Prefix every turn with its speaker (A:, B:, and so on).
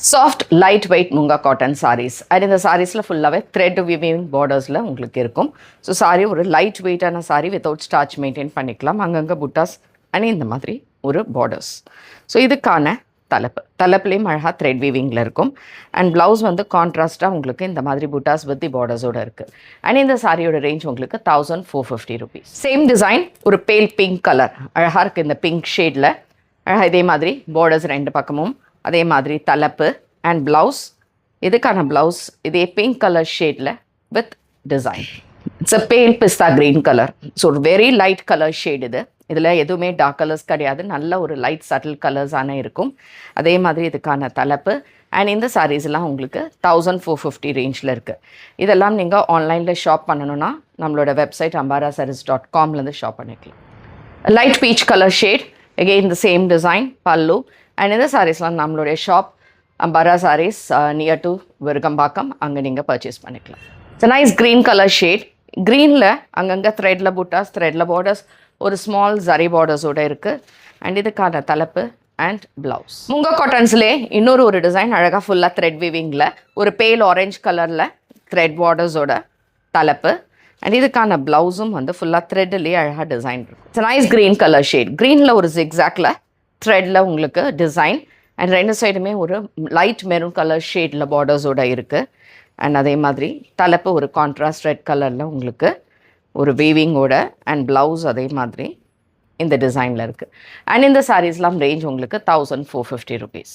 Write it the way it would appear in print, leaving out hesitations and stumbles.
A: Soft light weight munga cotton sarees and இந்த சாரீஸில் ஃபுல்லாகவே த்ரெட் விவிங் பார்டர்ஸில் உங்களுக்கு இருக்கும். ஸோ சாரீ ஒரு லைட் வெயிட்டான சாரீ வித்தவுட் ஸ்டார்ச் மெயின்டைன் பண்ணிக்கலாம். அங்கங்கே புட்டாஸ் அண்ட் இந்த மாதிரி ஒரு பார்டர்ஸ். ஸோ இதுக்கான தலைப்புலேயும் அழகாக த்ரெட் வீவிங்கில் இருக்கும். அண்ட் ப்ளவுஸ் வந்து கான்ட்ராஸ்ட்டாக உங்களுக்கு இந்த மாதிரி புட்டாஸ் வித் தி பார்டர்ஸோடு இருக்குது. அண்ட் இந்த சாரியோட ரேஞ்ச் உங்களுக்கு 1450 rupees. சேம் டிசைன் ஒரு பேல் பிங்க் கலர் அழகாக இருக்குது. இந்த பிங்க் ஷேடில் அழகாக இதே மாதிரி பார்டர்ஸ் ரெண்டு பக்கமும் அதே மாதிரி தலைப்பு அண்ட் ப்ளவுஸ். இதுக்கான ப்ளவுஸ் இதே பிங்க் கலர் ஷேடில் வித் டிசைன். இட்ஸ் அ பேல் பிஸ்தா க்ரீன் கலர். ஸோ ஒரு வெரி லைட் கலர் ஷேட் இது. இதில் எதுவுமே டார்க் கலர்ஸ் கிடையாது. நல்ல ஒரு லைட் சட்டில் கலர்ஸான இருக்கும். அதே மாதிரி இதுக்கான தலைப்பு அண்ட் இந்த சாரீஸ்லாம் உங்களுக்கு 1450 ரேஞ்சில் இருக்குது. இதெல்லாம் நீங்கள் ஆன்லைனில் ஷாப் பண்ணணுன்னா நம்மளோட வெப்சைட் ambarasarees.comலேருந்து ஷாப் பண்ணிக்கலாம். Light peach colour shade, again the same design பல்லு. அண்ட் இந்த சாரீஸ்லாம் நம்மளுடைய shop Ambara Sarees near to Virugambakkam, அங்கே நீங்கள் பர்ச்சேஸ் பண்ணிக்கலாம். It's nice green colour shade. க்ரீனில் அங்கங்கே த்ரெட்டில் புட்டாஸ், த்ரெட்டில் பார்டர்ஸ், ஒரு ஸ்மால் ஜரி பார்டர்ஸோடு இருக்குது. அண்ட் இதுக்கான தலைப்பு அண்ட் ப்ளவுஸ். முங்கா காட்டன்ஸ்லே இன்னொரு ஒரு டிசைன் அழகாக ஃபுல்லாக த்ரெட் வீவிங்கில் ஒரு பேல் ஆரஞ்ச் கலரில் த்ரெட் பார்டர்ஸோட தலைப்பு. அண்ட் இதுக்கான ப்ளவுஸும் வந்து ஃபுல்லாக த்ரெட்லேயே அழகாக டிசைன் இருக்கும். It's nice green colour shade. க்ரீனில் ஒரு ஜிக்ஸாக்ல த்ரெட்டில் உங்களுக்கு டிசைன் அண்ட் ரெண்டு சைடுமே ஒரு லைட் மெரூன் கலர் ஷேடில் பார்டர்ஸோடு இருக்குது. அண்ட் அதே மாதிரி தலைப்பு ஒரு கான்ட்ராஸ்ட் ரெட் கலரில் உங்களுக்கு ஒரு வீவிங்கோட அண்ட் ப்ளவுஸ் அதே மாதிரி இந்த டிசைனில் இருக்குது. அண்ட் இந்த சாரீஸ்லாம் ரேஞ்ச் உங்களுக்கு 1450 rupees.